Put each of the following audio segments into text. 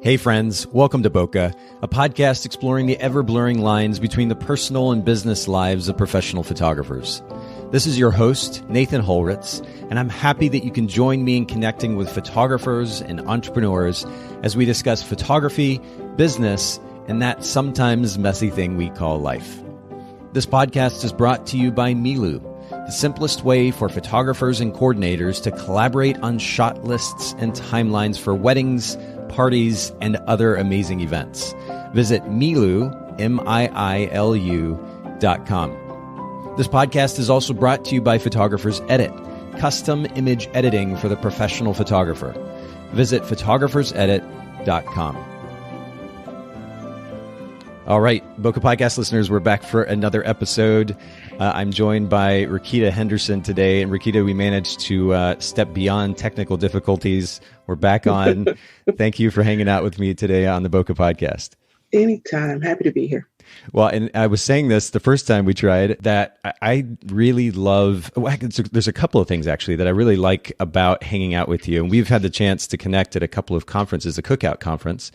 Hey friends, welcome to Bokeh, a podcast exploring the ever-blurring lines between the personal and business lives of professional photographers. This is your host, Nathan Holritz, and I'm happy that you can join me in connecting with photographers and entrepreneurs as we discuss photography, business, and that sometimes messy thing we call life. This podcast is brought to you by Milu, the simplest way for photographers and coordinators to collaborate on shot lists and timelines for weddings, parties, and other amazing events. Visit Milu, MIILU.com. This podcast is also brought to you by Photographers Edit, custom image editing for the professional photographer. Visit photographersedit.com. All right, Bokeh Podcast listeners, we're back for another episode. I'm joined by Raquita Henderson today. And Raquita, we managed to step beyond technical difficulties. We're back on. Thank you for hanging out with me today on the Bokeh Podcast. Anytime. Happy to be here. Well, and I was saying this the first time we tried, that I really love, there's a couple of things actually that I really like about hanging out with you. And we've had the chance to connect at a couple of conferences, the Cookout Conference.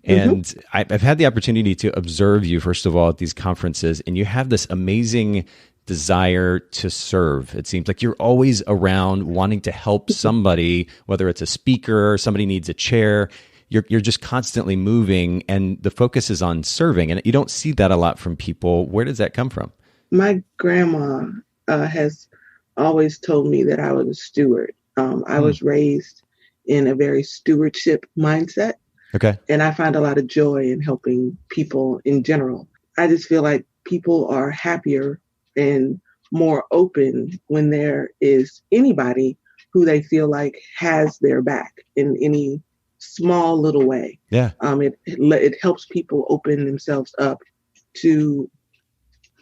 And I've had the opportunity to observe you, first of all, at these conferences, and you have this amazing desire to serve. It seems like you're always around wanting to help somebody, whether it's a speaker or somebody needs a chair. You're just constantly moving, and the focus is on serving. And you don't see that a lot from people. Where does that come from? My grandma has always told me that I was a steward. I was raised in a very stewardship mindset. Okay. And I find a lot of joy in helping people in general. I just feel like people are happier and more open when there is anybody who they feel like has their back in any small little way. Yeah. It helps people open themselves up to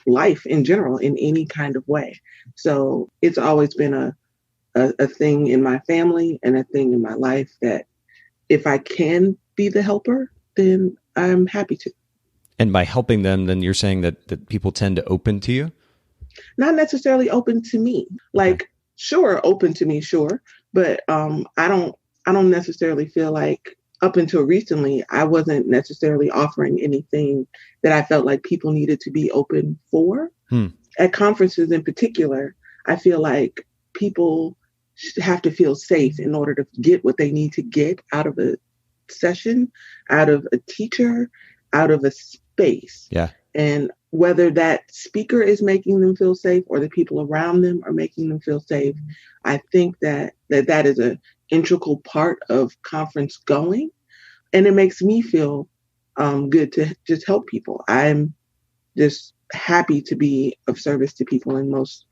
life in general in any kind of way. So it's always been a thing in my family and a thing in my life that if I can be the helper, then I'm happy to. And by helping them, then you're saying that people tend to open to you? Not necessarily open to me. Like, sure, open to me, sure. But I don't necessarily feel like up until recently, I wasn't necessarily offering anything that I felt like people needed to be open for. At conferences in particular, I feel like people have to feel safe in order to get what they need to get out of a session, out of a teacher, out of a space. Yeah. And whether that speaker is making them feel safe or the people around them are making them feel safe, I think that is an integral part of conference going. And it makes me feel good to just help people. I'm just happy to be of service to people in most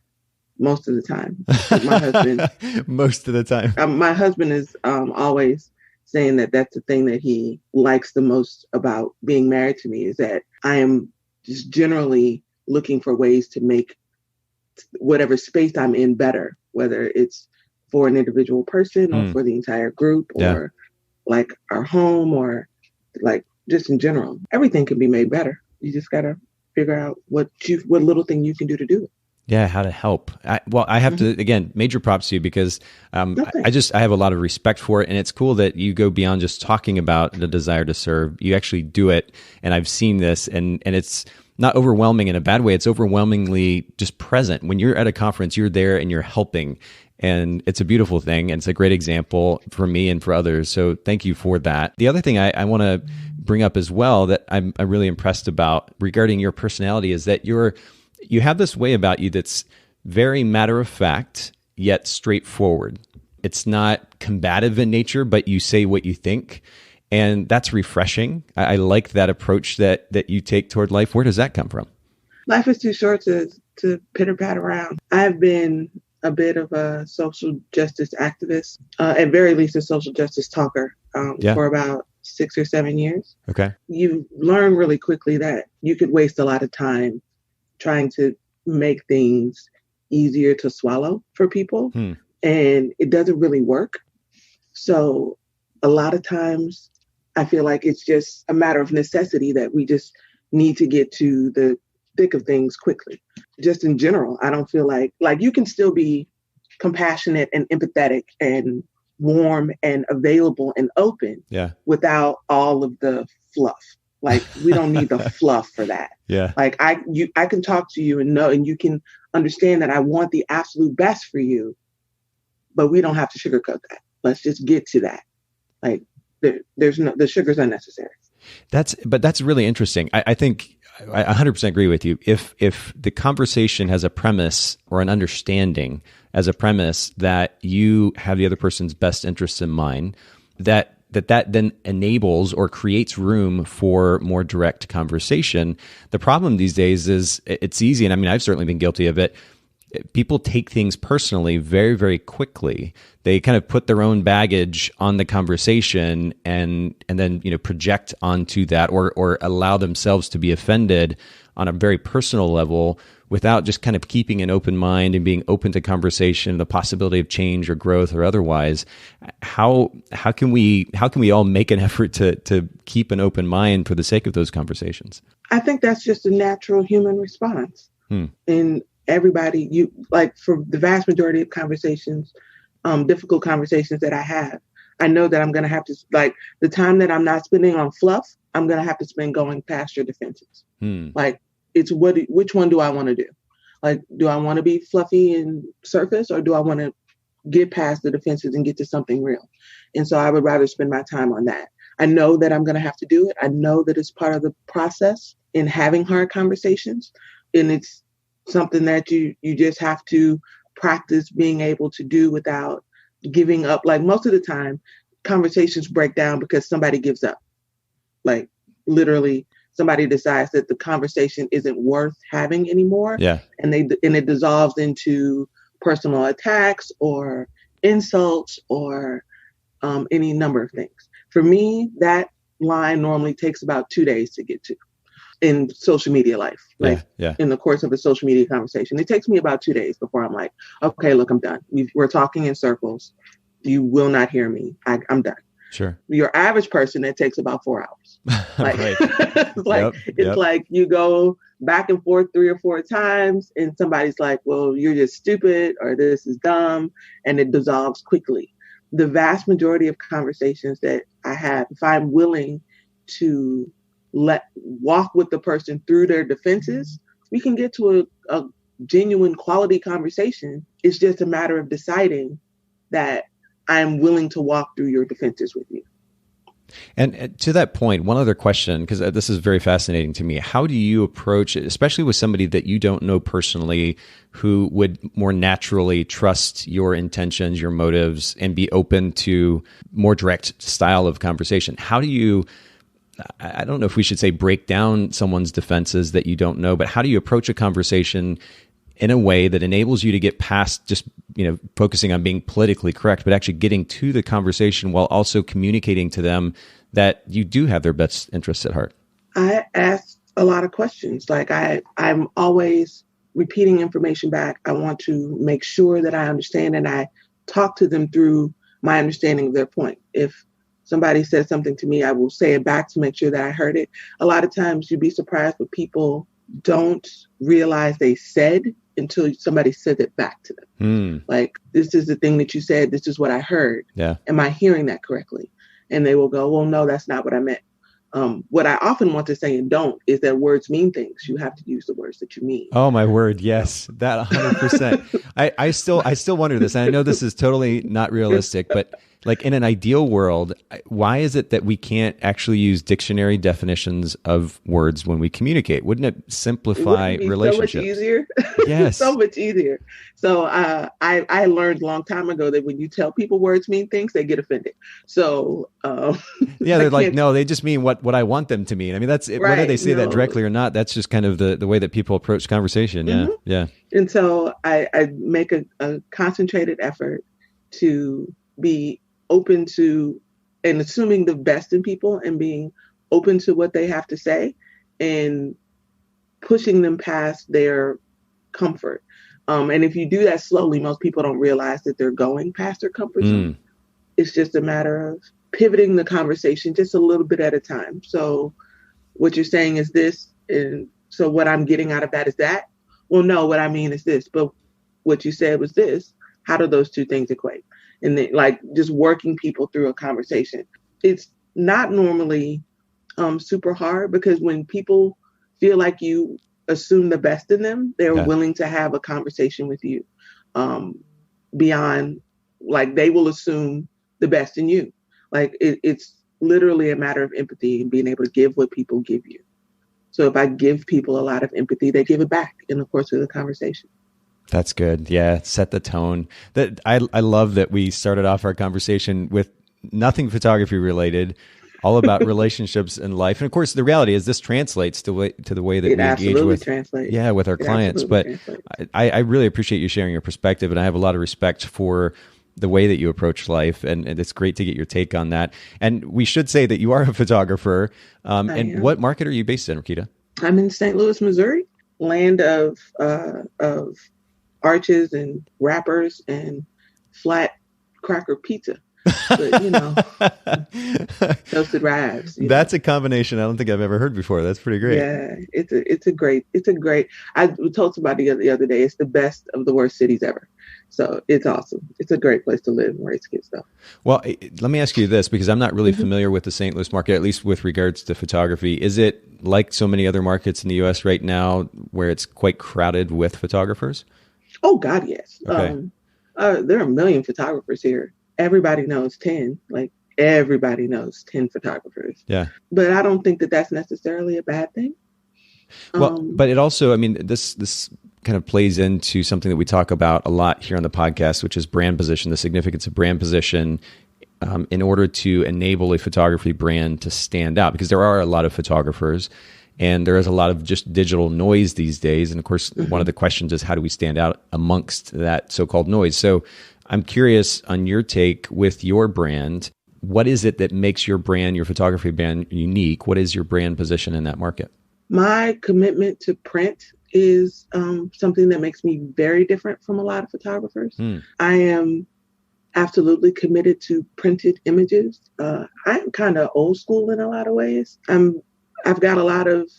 of the time. My husband, most of the time. My husband is always saying that that's the thing that he likes the most about being married to me, is that I am just generally looking for ways to make whatever space I'm in better, whether it's for an individual person or for the entire group or like our home or like just in general. Everything can be made better. You just got to figure out what little thing you can do to do it. Yeah, how to help. I have to, again, major props to you because I have a lot of respect for it. And it's cool that you go beyond just talking about the desire to serve. You actually do it. And I've seen this, and it's not overwhelming in a bad way. It's overwhelmingly just present. When you're at a conference, you're there and you're helping. And it's a beautiful thing. And it's a great example for me and for others. So thank you for that. The other thing I want to bring up as well that I'm really impressed about regarding your personality is that you have this way about you that's very matter of fact, yet straightforward. It's not combative in nature, but you say what you think. And that's refreshing. I like that approach that you take toward life. Where does that come from? Life is too short to pitter-pat around. I've been a bit of a social justice activist, at very least a social justice talker, for about 6 or 7 years. Okay. You learn really quickly that you could waste a lot of time trying to make things easier to swallow for people. And it doesn't really work. So a lot of times I feel like it's just a matter of necessity that we just need to get to the thick of things quickly. Just in general, I don't feel like you can still be compassionate and empathetic and warm and available and open without all of the fluff. Like, we don't need the fluff for that. Yeah. Like, I can talk to you and know, and you can understand that I want the absolute best for you, but we don't have to sugarcoat that. Let's just get to that. Like, the sugar's unnecessary. That's really interesting. I think I 100% agree with you. If the conversation has a premise or an understanding as a premise that you have the other person's best interests in mind, that then enables or creates room for more direct conversation. The problem these days is it's easy, and I mean, I've certainly been guilty of it. People take things personally very, very quickly. They kind of put their own baggage on the conversation and then, project onto that or allow themselves to be offended on a very personal level without just kind of keeping an open mind and being open to conversation, the possibility of change or growth or otherwise. How can we all make an effort to keep an open mind for the sake of those conversations? I think that's just a natural human response. And everybody, for the vast majority of conversations, difficult conversations that I have, I know that I'm going to have to, the time that I'm not spending on fluff, I'm going to have to spend going past your defenses. Like, it's which one do I want to do? Like, do I want to be fluffy and surface, or do I want to get past the defenses and get to something real? And so I would rather spend my time on that. I know that I'm going to have to do it. I know that it's part of the process in having hard conversations. And it's something that you just have to practice being able to do without giving up. Like, most of the time, conversations break down because somebody gives up. Like, literally, somebody decides that the conversation isn't worth having anymore. Yeah. And it dissolves into personal attacks or insults or any number of things. For me, that line normally takes about 2 days to get to in social media life. In the course of a social media conversation, it takes me about 2 days before I'm like, okay, look, I'm done. We're talking in circles. You will not hear me. I'm done. Sure. Your average person, that takes about 4 hours. Like, it's like you go back and forth 3 or 4 times and somebody's like, well, you're just stupid, or this is dumb, and it dissolves quickly. The vast majority of conversations that I have, if I'm willing to walk with the person through their defenses, we can get to a genuine quality conversation. It's just a matter of deciding that I'm willing to walk through your defenses with you. And to that point, one other question, because this is very fascinating to me. How do you approach it, especially with somebody that you don't know personally, who would more naturally trust your intentions, your motives, and be open to more direct style of conversation? How do you, I don't know if we should say break down someone's defenses that you don't know, but how do you approach a conversation in a way that enables you to get past just, focusing on being politically correct, but actually getting to the conversation while also communicating to them that you do have their best interests at heart? I ask a lot of questions. Like, I'm always repeating information back. I want to make sure that I understand, and I talk to them through my understanding of their point. If somebody says something to me, I will say it back to make sure that I heard it. A lot of times you'd be surprised what people don't realize they said until somebody said it back to them. Like, this is the thing that you said. This is what I heard. Yeah. Am I hearing that correctly? And they will go, well, no, that's not what I meant. What I often want to say and don't is that words mean things. You have to use the words that you mean. Oh, my word. Yes. That 100%. I still wonder this. And I know this is totally not realistic, but like, in an ideal world, why is it that we can't actually use dictionary definitions of words when we communicate? Wouldn't it simplify relationships? So much easier. Yes. So much easier. So I learned a long time ago that when you tell people words mean things, they get offended. So yeah, they're like, no, they just mean what I want them to mean. I mean, that's right, whether they say that directly or not. That's just kind of the way that people approach conversation. Yeah, yeah. And so I make a concentrated effort to be open to and assuming the best in people and being open to what they have to say and pushing them past their comfort. And if you do that slowly, most people don't realize that they're going past their comfort zone. It's just a matter of pivoting the conversation just a little bit at a time. So what you're saying is this, and so what I'm getting out of that is that. Well, no, what I mean is this, but what you said was this. How do those two things equate? and then like just working people through a conversation. It's not normally super hard, because when people feel like you assume the best in them, they're willing to have a conversation with you beyond, like, they will assume the best in you. Like it's literally a matter of empathy and being able to give what people give you. So if I give people a lot of empathy, they give it back in the course of the conversation. That's good. Yeah. Set the tone. That I love that we started off our conversation with nothing photography related, all about relationships and life. And of course, the reality is this translates to the way that we engage with our clients. But I really appreciate you sharing your perspective, and I have a lot of respect for the way that you approach life, and it's great to get your take on that. And we should say that you are a photographer. And what market are you based in, Raquita? I'm in St. Louis, Missouri, land of arches and wrappers and flat cracker pizza. But, you know, toasted rags. That's a combination I don't think I've ever heard before. That's pretty great. Yeah, it's a great. I told somebody the other day, it's the best of the worst cities ever. So it's awesome. It's a great place to live and raise kids, though. Well, let me ask you this, because I'm not really familiar with the St. Louis market, at least with regards to photography. Is it like so many other markets in the U.S. right now where it's quite crowded with photographers? Oh, God, yes. Okay. There are a million photographers here. Everybody knows 10. Like, everybody knows 10 photographers. Yeah. But I don't think that that's necessarily a bad thing. Well, but it also, I mean, this kind of plays into something that we talk about a lot here on the podcast, which is brand position, the significance of brand position in order to enable a photography brand to stand out, because there are a lot of photographers and there is a lot of just digital noise these days. And of course, one of the questions is, how do we stand out amongst that so-called noise? So I'm curious on your take with your brand. What is it that makes your brand, your photography brand, unique? What is your brand position in that market? My commitment to print is something that makes me very different from a lot of photographers. I am absolutely committed to printed images. I'm kind of old school in a lot of ways. I've got a lot of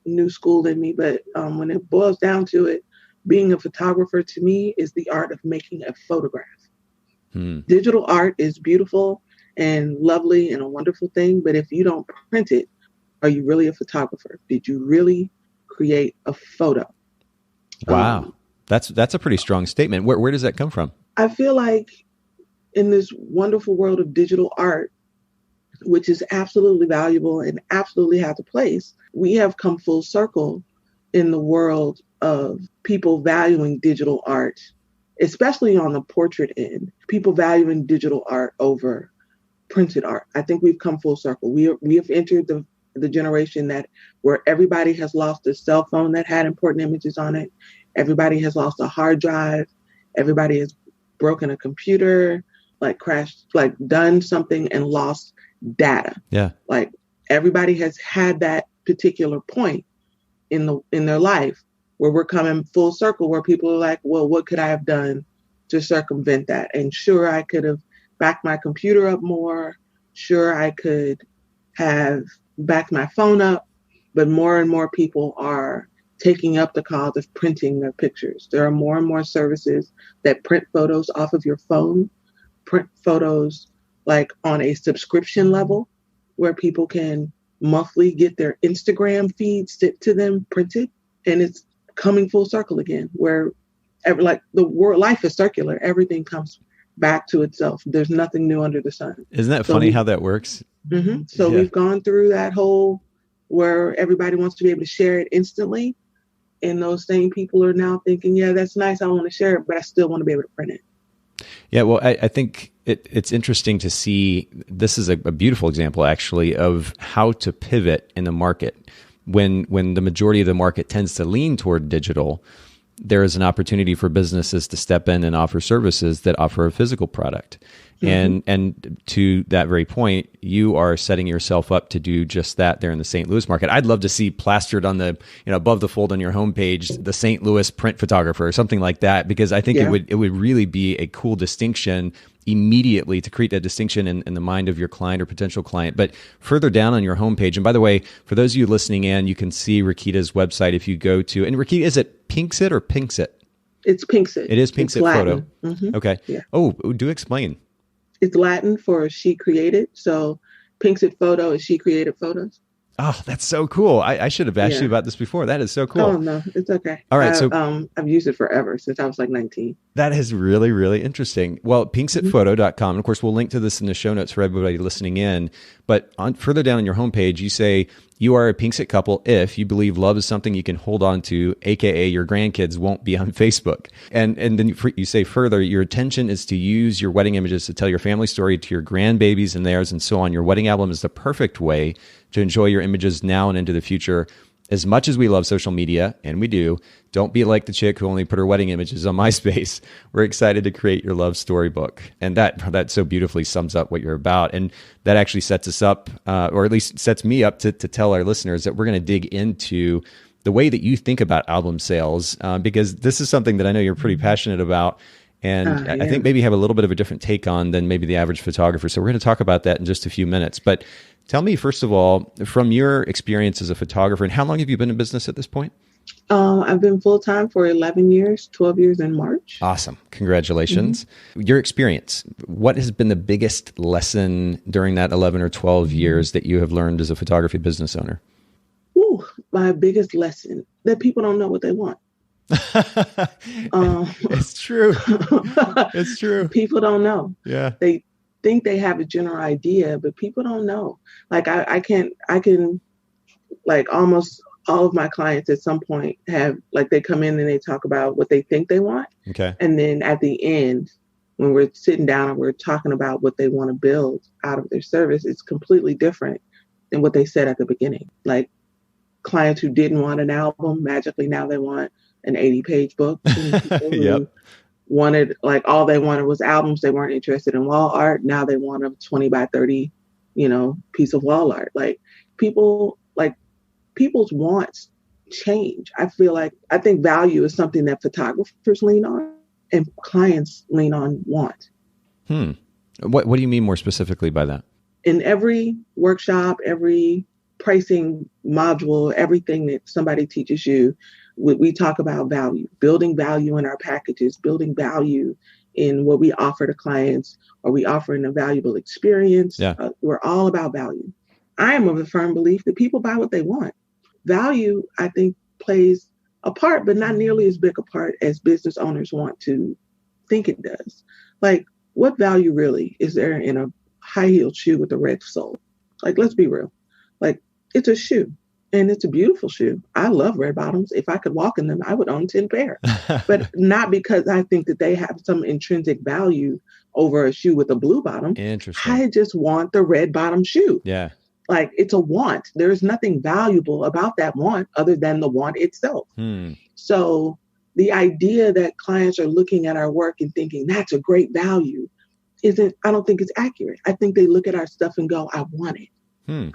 new school in me, but when it boils down to it, being a photographer to me is the art of making a photograph. Digital art is beautiful and lovely and a wonderful thing, but if you don't print it, are you really a photographer? Did you really create a photo? Wow. That's a pretty strong statement. Where does that come from? I feel like in this wonderful world of digital art, which is absolutely valuable and absolutely has a place, we have come full circle in the world of people valuing digital art, especially on the portrait end, people valuing digital art over printed art. I think we've come full circle. We have entered the generation where everybody has lost a cell phone that had important images on it. Everybody has lost a hard drive. Everybody has broken a computer, like crashed, like done something and lost data. Yeah. Like everybody has had that particular point in their life where we're coming full circle, where people are like, well, what could I have done to circumvent that? And sure, I could have backed my computer up more. Sure, I could have backed my phone up, but more and more people are taking up the cause of printing their pictures. There are more and more services that print photos off of your phone, print photos like on a subscription level, where people can monthly get their Instagram feeds sent to them printed. And it's coming full circle again, where life is circular. Everything comes back to itself. There's nothing new under the sun. Isn't that funny how that works? So we've gone through that whole where everybody wants to be able to share it instantly. And those same people are now thinking, yeah, that's nice. I want to share it, but I still want to be able to print it. Yeah, well, I think it's interesting to see. This is a beautiful example, actually, of how to pivot in the market. When the majority of the market tends to lean toward digital, there is an opportunity for businesses to step in and offer services that offer a physical product. And to that very point, you are setting yourself up to do just that there in the St. Louis market. I'd love to see plastered on the, above the fold on your homepage, the St. Louis print photographer or something like that, because I think it would really be a cool distinction immediately to create that distinction in the mind of your client or potential client. But further down on your homepage, and by the way, for those of you listening in, you can see Raquita's website if you go to, and Raquita, is it Pinksit or Pinksit? It's Pinksit. It is Pinksit Photo. Mm-hmm. Okay. Yeah. Oh, do explain. It's Latin for she created. So Pinksett Photo is she created photos. Oh, that's so cool. I should have asked you about this before. That is so cool. Oh, no, it's okay. All right. I've used it forever since I was like 19. That is really, really interesting. Well, pinksettphoto.com. Of course, we'll link to this in the show notes for everybody listening in. But further down on your homepage, you say you are a Pinksett couple if you believe love is something you can hold on to, aka your grandkids won't be on Facebook. And then you say further, your intention is to use your wedding images to tell your family story to your grandbabies and theirs and so on. Your wedding album is the perfect way to enjoy your images now and into the future. As much as we love social media, and we do, don't be like the chick who only put her wedding images on MySpace. We're excited to create your love storybook. And that so beautifully sums up what you're about. And that actually sets us up, or at least sets me up to tell our listeners that we're going to dig into the way that you think about album sales, because this is something that I know you're pretty passionate about. And I think maybe you have a little bit of a different take on than maybe the average photographer. So we're going to talk about that in just a few minutes. But tell me, first of all, from your experience as a photographer, and how long have you been in business at this point? I've been full-time for 11 years, 12 years in March. Awesome. Congratulations. Your experience, what has been the biggest lesson during that 11 or 12 years that you have learned as a photography business owner? Ooh, my biggest lesson, that people don't know what they want. It's true. It's true. People don't know. Yeah. They think they have a general idea, but people don't know. Like I can like almost all of my clients at some point have, like, they come in and they talk about what they think they want. Okay. And then at the end, when we're sitting down and we're talking about what they want to build out of their service, it's completely different than what they said at the beginning. Like clients who didn't want an album, magically now they want an 80-page book. Yep. Wanted, like, all they wanted was albums. They weren't interested in wall art. Now they want a 20 by 30, piece of wall art. Like people's wants change. I think value is something that photographers lean on and clients lean on want. What do you mean more specifically by that? In every workshop, every pricing module, everything that somebody teaches you, we talk about value, building value in our packages, building value in what we offer to clients. Are we offering a valuable experience? Yeah. We're all about value. I am of the firm belief that people buy what they want. Value, I think, plays a part, but not nearly as big a part as business owners want to think it does. Like, what value really is there in a high-heeled shoe with a red sole? Like, let's be real. Like, it's a shoe. And it's a beautiful shoe. I love red bottoms. If I could walk in them, I would own 10 pair. But not because I think that they have some intrinsic value over a shoe with a blue bottom. Interesting. I just want the red bottom shoe. Yeah. Like, it's a want. There's nothing valuable about that want other than the want itself. So the idea that clients are looking at our work and thinking that's a great value I don't think it's accurate. I think they look at our stuff and go, I want it.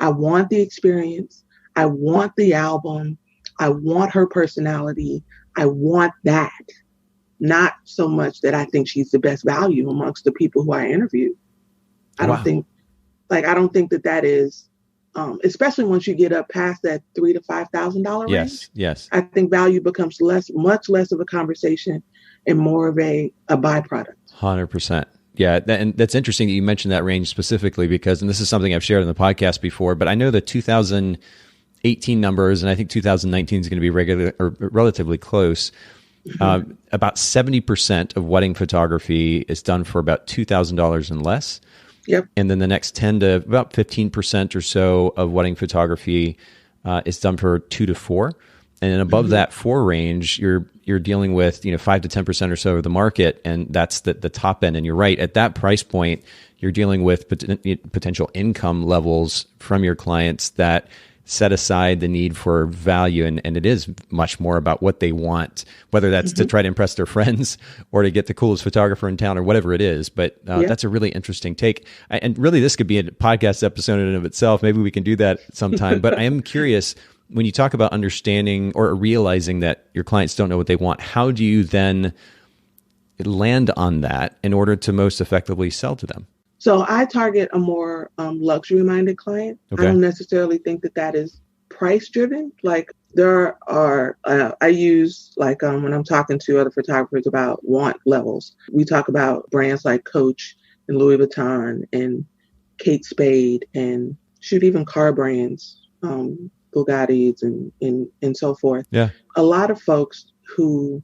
I want the experience. I want the album. I want her personality. I want that. Not so much that I think she's the best value amongst the people who I interviewed. I don't think that is, especially once you get up past that $3,000 to $5,000 range. Yes. I think value becomes much less of a conversation and more of a byproduct. 100%. Yeah, and that's interesting that you mentioned that range specifically because, and this is something I've shared on the podcast before, but I know the 2018 numbers, and I think 2019 is going to be relatively close. About 70% of wedding photography is done for about $2,000 and less. Yep. And then the next 10 to about 15% or so of wedding photography is done for 2 to 4. And then above that 4 range, you're dealing with 5 to 10% or so of the market, and that's the top end. And you're right, at that price point, you're dealing with potential income levels from your clients that set aside the need for value, and it is much more about what they want, whether that's to try to impress their friends or to get the coolest photographer in town or whatever it is. But that's a really interesting take. And really, this could be a podcast episode in and of itself. Maybe we can do that sometime. But I am curious, when you talk about understanding or realizing that your clients don't know what they want, how do you then land on that in order to most effectively sell to them? So I target a more luxury-minded client. Okay. I don't necessarily think that is price-driven. Like there are, I use like when I'm talking to other photographers about want levels, we talk about brands like Coach and Louis Vuitton and Kate Spade and shoot, even car brands, Bugattis and so forth. Yeah. A lot of folks who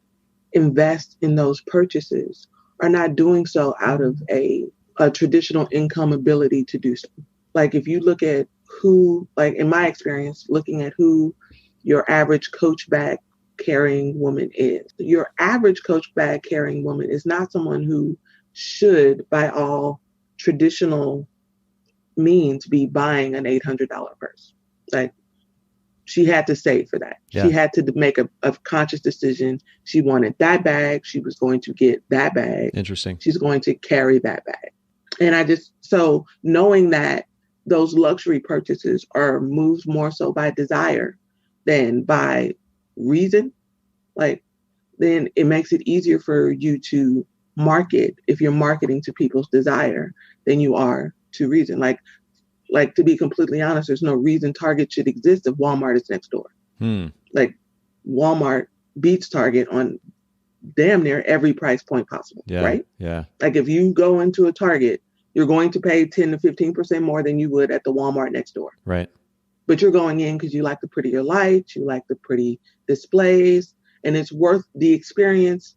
invest in those purchases are not doing so out of a traditional income ability to do so. Like if you look at who, like in my experience, looking at who your average Coach bag carrying woman is, your average Coach bag carrying woman is not someone who should, by all traditional means, be buying an $800 purse. Like, she had to save for that. Yeah. She had to make a conscious decision. She wanted that bag. She was going to get that bag. Interesting. She's going to carry that bag. And so knowing that those luxury purchases are moved more so by desire than by reason, like, then it makes it easier for you to market if you're marketing to people's desire than you are to reason. Like, to be completely honest, there's no reason Target should exist if Walmart is next door. Like, Walmart beats Target on damn near every price point possible, right? Yeah. Like, if you go into a Target, you're going to pay 10 to 15% more than you would at the Walmart next door. Right. But you're going in because you like the prettier lights, you like the pretty displays, and it's worth the experience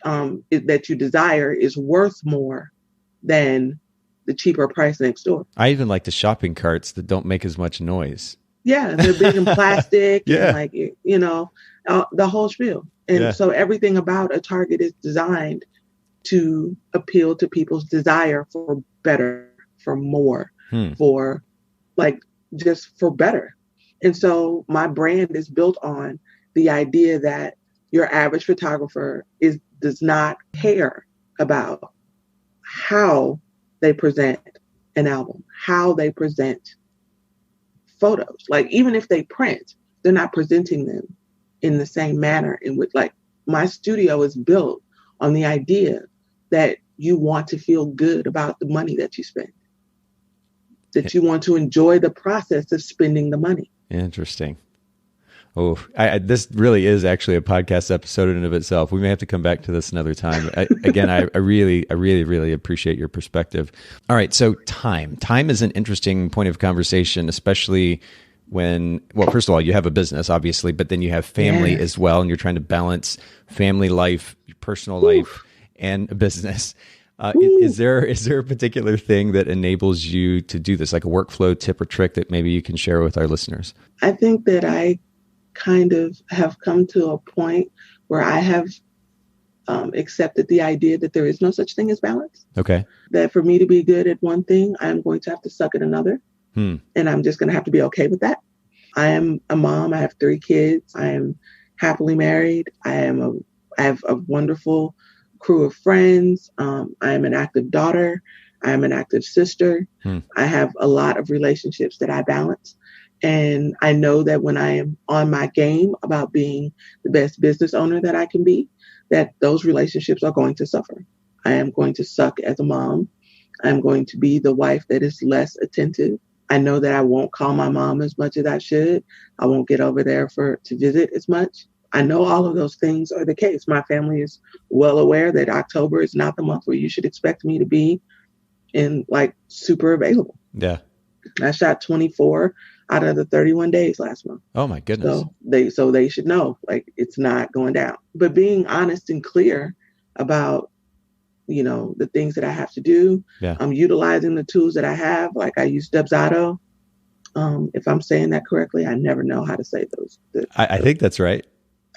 that you desire is worth more than the cheaper price next door. I even like the shopping carts that don't make as much noise. Yeah, they're big and plastic, yeah. And like, you know, the whole spiel. And so everything about a Target is designed to appeal to people's desire for better, for more, for like just for better. And so my brand is built on the idea that your average photographer does not care about how they present an album, how they present photos. Like, even if they print, they're not presenting them in the same manner in which, like, my studio is built on the idea that you want to feel good about the money that you spend, that you want to enjoy the process of spending the money. Interesting. Oh, this really is actually a podcast episode in and of itself. We may have to come back to this another time. I really appreciate your perspective. All right. So time is an interesting point of conversation, especially when, well, first of all, you have a business, obviously, but then you have family as well. And you're trying to balance family life, your personal life, and a business. Is there a particular thing that enables you to do this, like a workflow tip or trick that maybe you can share with our listeners? I think that I kind of have come to a point where I have accepted the idea that there is no such thing as balance. Okay. That for me to be good at one thing, I'm going to have to suck at another. And I'm just going to have to be okay with that. I am a mom. I have 3 kids. I am happily married. I have a wonderful crew of friends. I am an active daughter. I am an active sister. I have a lot of relationships that I balance. And I know that when I am on my game about being the best business owner that I can be, that those relationships are going to suffer. I am going to suck as a mom. I'm going to be the wife that is less attentive. I know that I won't call my mom as much as I should. I won't get over there to visit as much. I know all of those things are the case. My family is well aware that October is not the month where you should expect me to be in, like, super available. Yeah. I shot 24 out of the 31 days last month. Oh my goodness. So they should know, like, it's not going down. But being honest and clear about, you know, the things that I have to do. Yeah. I'm utilizing the tools that I have. Like, I use Dubsado. If I'm saying that correctly, I never know how to say those. I think that's right.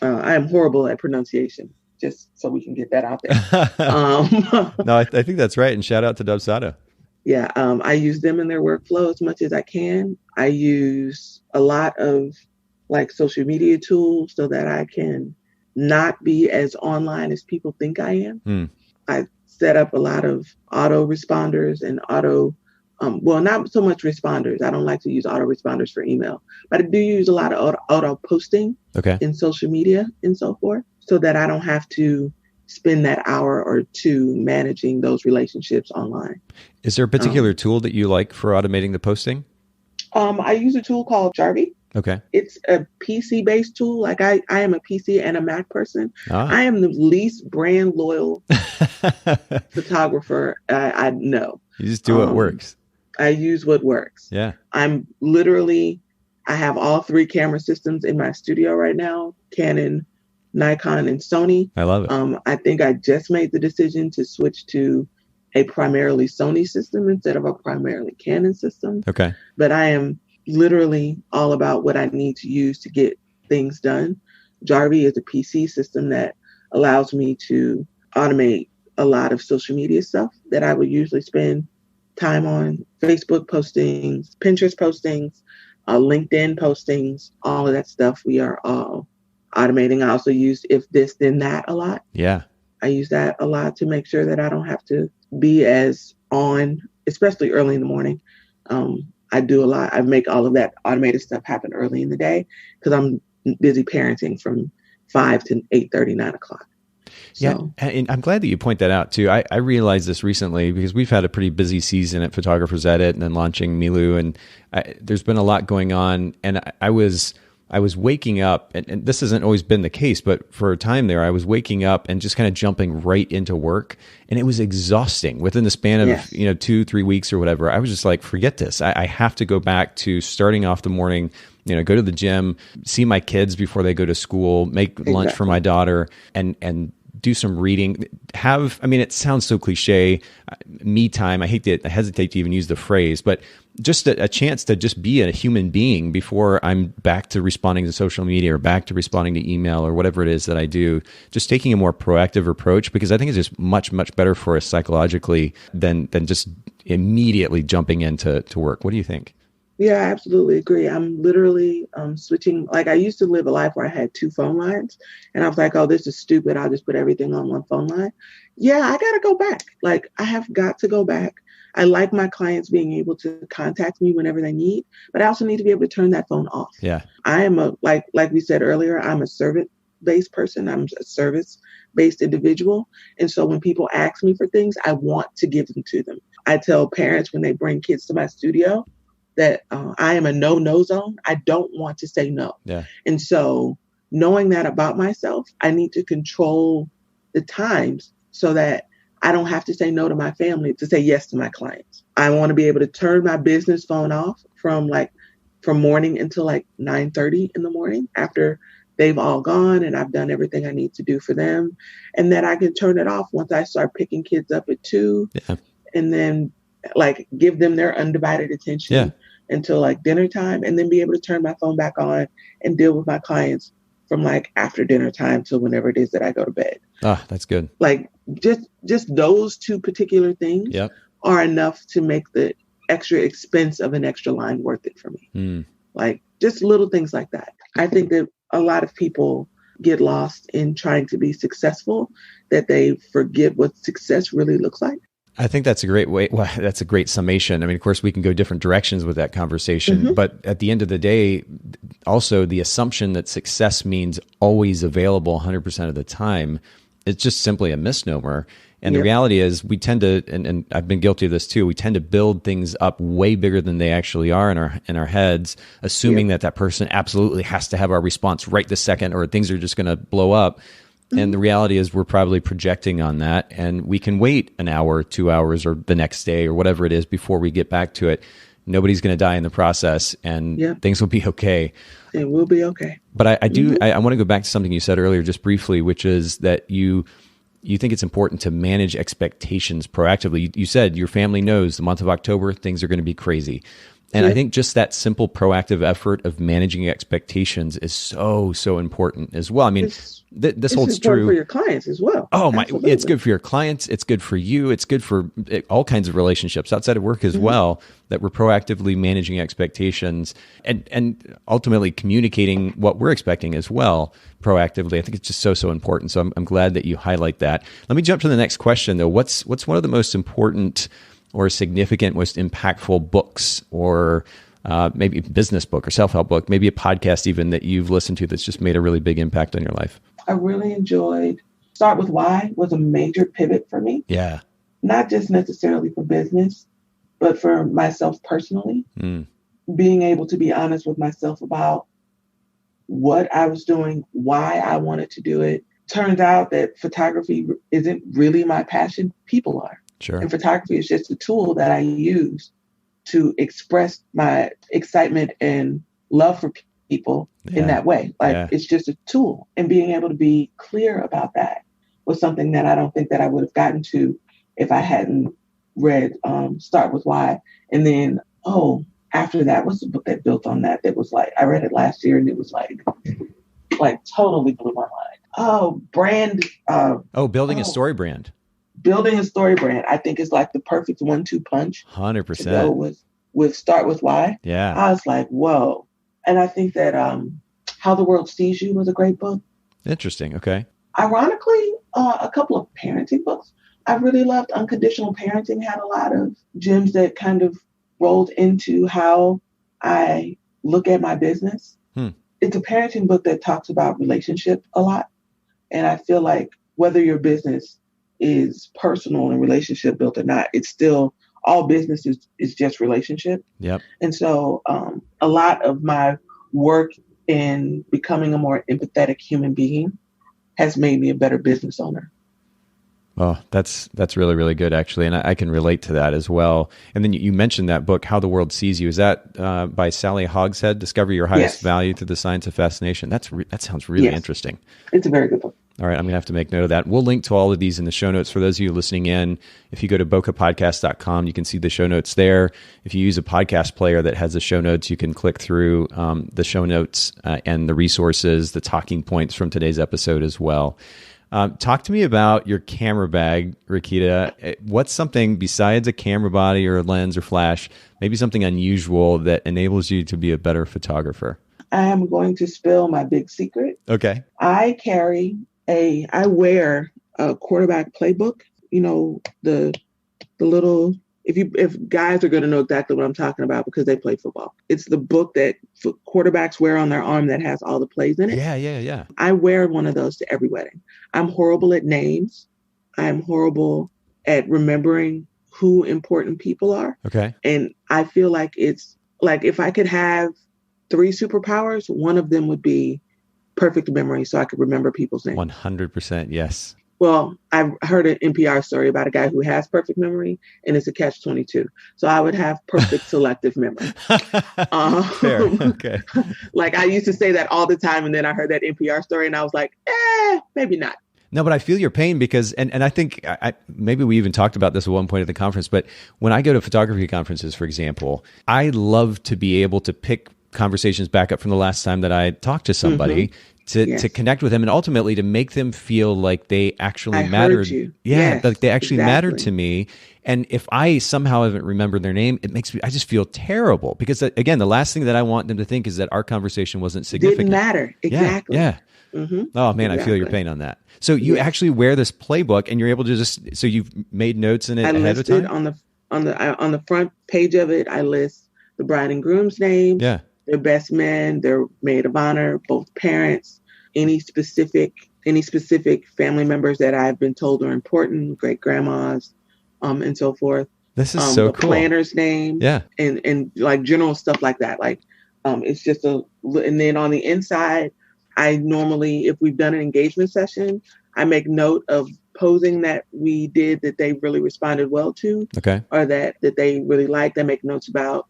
I am horrible at pronunciation, just so we can get that out there. No, I think that's right. And shout out to Dubsado. Yeah, I use them in their workflow as much as I can. I use a lot of, like, social media tools so that I can not be as online as people think I am. I set up a lot of auto responders and not so much responders. I don't like to use auto responders for email, but I do use a lot of auto posting in social media and so forth, so that I don't have to spend that hour or two managing those relationships online. Is there a particular tool that you like for automating the posting? I use a tool called Jarvie. Okay. It's a PC based tool. Like I am a PC and a Mac person. I am the least brand loyal photographer I know. You just do what works. I use what works. Yeah. I have all 3 camera systems in my studio right now: Canon, Nikon, and Sony. I love it. I think I just made the decision to switch to a primarily Sony system instead of a primarily Canon system. Okay. But I am literally all about what I need to use to get things done. Jarvie is a PC system that allows me to automate a lot of social media stuff that I would usually spend time on: Facebook postings, Pinterest postings, LinkedIn postings, all of that stuff. We are all automating. I also use if this, then that a lot. Yeah. I use that a lot to make sure that I don't have to be as on, especially early in the morning. I do a lot. I make all of that automated stuff happen early in the day because I'm busy parenting from 5 to 8:30, 9 o'clock. Yeah, and I'm glad that you point that out too. I realized this recently because we've had a pretty busy season at Photographers Edit and then launching Milu, and there's been a lot going on. And I was waking up, and this hasn't always been the case, but for a time there, I was waking up and just kind of jumping right into work, and it was exhausting. Within the span of 2-3 weeks or whatever, I was just like, forget this. I have to go back to starting off the morning. Go to the gym, see my kids before they go to school, make lunch for my daughter, and do some reading. It sounds so cliche, me time. I hesitate to even use the phrase, but just a chance to just be a human being before I'm back to responding to social media or back to responding to email or whatever it is that I do. Just taking a more proactive approach, because I think it's just much, much better for us psychologically than just immediately jumping into work. What do you think? Yeah, I absolutely agree. I'm literally switching. Like I used to live a life where I had 2 phone lines, and I was like, oh, this is stupid. I'll just put everything on one phone line. Yeah, I got to go back. Like I have got to go back. I like my clients being able to contact me whenever they need, but I also need to be able to turn that phone off. Yeah. I am like we said earlier, I'm a servant-based person. I'm a service-based individual. And so when people ask me for things, I want to give them to them. I tell parents when they bring kids to my studio that I am a no zone. I don't want to say no. Yeah. And so knowing that about myself, I need to control the times so that I don't have to say no to my family to say yes to my clients. I want to be able to turn my business phone off from morning until 9:30 in the morning after they've all gone and I've done everything I need to do for them. And that I can turn it off once I start picking kids up at 2 and then give them their undivided attention until dinner time, and then be able to turn my phone back on and deal with my clients from after dinner time till whenever it is that I go to bed. Ah, that's good. Just those 2 particular things are enough to make the extra expense of an extra line worth it for me. Just little things like that. I think that a lot of people get lost in trying to be successful, that they forget what success really looks like. I think that's a great way. Well, that's a great summation. Of course, we can go different directions with that conversation, but at the end of the day, also the assumption that success means always available 100% of the time is just simply a misnomer. And the reality is we tend to, and I've been guilty of this too, we tend to build things up way bigger than they actually are in our heads, assuming that person absolutely has to have our response right this second or things are just going to blow up. And the reality is we're probably projecting on that, and we can wait an hour, 2 hours, or the next day or whatever it is before we get back to it. Nobody's going to die in the process, and things will be okay. It will be okay. But I want to go back to something you said earlier just briefly, which is that you think it's important to manage expectations proactively. You said your family knows the month of October, things are going to be crazy. And I think just that simple proactive effort of managing expectations is so, so important as well. This holds true for your clients as well. Oh my! Absolutely. It's good for your clients. It's good for you. It's good for all kinds of relationships outside of work as well. That we're proactively managing expectations and ultimately communicating what we're expecting as well proactively. I think it's just so, so important. So I'm glad that you highlight that. Let me jump to the next question though. What's one of the most important or significant, most impactful books, or maybe a business book or self-help book, maybe a podcast even that you've listened to that's just made a really big impact on your life? I really enjoyed Start With Why. Was a major pivot for me. Yeah. Not just necessarily for business, but for myself personally. being able to be honest with myself about what I was doing, why I wanted to do it. Turns out that photography isn't really my passion. People are. Sure. And photography is just a tool that I use to express my excitement and love for people in that way. Like it's just a tool. And being able to be clear about that was something that I don't think that I would have gotten to if I hadn't read Start With Why. And then, after that, what's the book that built on that? That was like, I read it last year and it was like totally blew my mind. Building a story brand. Building a story brand. I think is like the perfect 1-2 punch. 100%. To go with Start With Why. Yeah. I was like, whoa. And I think that How the World Sees You was a great book. Interesting. Okay. Ironically, a couple of parenting books. I really loved Unconditional Parenting, had a lot of gems that kind of rolled into how I look at my business. It's a parenting book that talks about relationship a lot. And I feel like whether your business is personal and relationship built or not, it's still all business is just relationship. Yep. And so a lot of my work in becoming a more empathetic human being has made me a better business owner. Oh, that's really, really good, actually. And I can relate to that as well. And then you mentioned that book, How the World Sees You. Is that by Sally Hogshead, Discover Your Highest Value Through the Science of Fascination? That sounds really interesting. It's a very good book. All right, I'm going to have to make note of that. We'll link to all of these in the show notes. For those of you listening in, if you go to bokehpodcast.com, you can see the show notes there. If you use a podcast player that has the show notes, you can click through the show notes and the resources, the talking points from today's episode as well. Talk to me about your camera bag, Raquita. What's something besides a camera body or a lens or flash, maybe something unusual that enables you to be a better photographer? I am going to spill my big secret. Okay. I wear a quarterback playbook. You know, the little, if guys are going to know exactly what I'm talking about because they play football. It's the book that quarterbacks wear on their arm that has all the plays in it. Yeah. I wear one of those to every wedding. I'm horrible at names. I'm horrible at remembering who important people are. Okay. And I feel like it's like if I could have 3 superpowers, one of them would be perfect memory so I could remember people's names. 100%, yes. Well, I've heard an NPR story about a guy who has perfect memory, and it's a catch-22. So I would have perfect selective memory. Fair. Okay. Like I used to say that all the time, and then I heard that NPR story, and I was like, maybe not. No, but I feel your pain because, and I think maybe we even talked about this at one point at the conference, but when I go to photography conferences, for example, I love to be able to pick conversations back up from the last time that I talked to somebody to connect with them and ultimately to make them feel like they actually mattered. Heard you. Yeah, like they actually mattered to me. And if I somehow haven't remembered their name, I just feel terrible because again, the last thing that I want them to think is that our conversation wasn't significant. Didn't matter. Exactly. Yeah. Mm-hmm. Oh man, exactly. I feel your pain on that. So you actually wear this playbook and you're able to so you've made notes in it ahead of time? on the front page of it, I list the bride and groom's name. Yeah. Their best man, their maid of honor, both parents, any specific family members that I've been told are important, great grandmas, and so forth. This is so the cool. Planner's name, and like general stuff like that. Like, it's just and then on the inside, I normally, if we've done an engagement session, I make note of posing that we did that they really responded well to, or that they really liked. I make notes about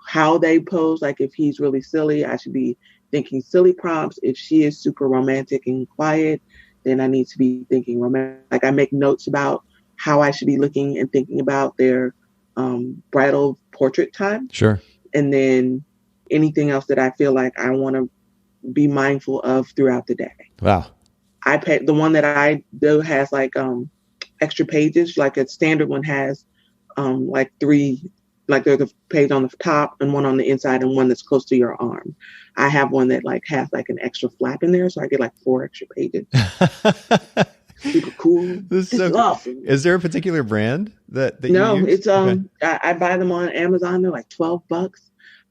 how they pose. Like if he's really silly, I should be thinking silly prompts. If she is super romantic and quiet, then I need to be thinking romantic. Like I make notes about how I should be looking and thinking about their bridal portrait time. Sure. And then anything else that I feel like I want to be mindful of throughout the day. Wow. The one that I do has like extra pages. Like a standard one has like 3. Like there's a page on the top and one on the inside and one that's close to your arm. I have one that like has like an extra flap in there, so I get like 4 extra pages. Super cool. This is so awesome. Cool. Is there a particular brand that no, you use? It's I buy them on Amazon. They're like $12.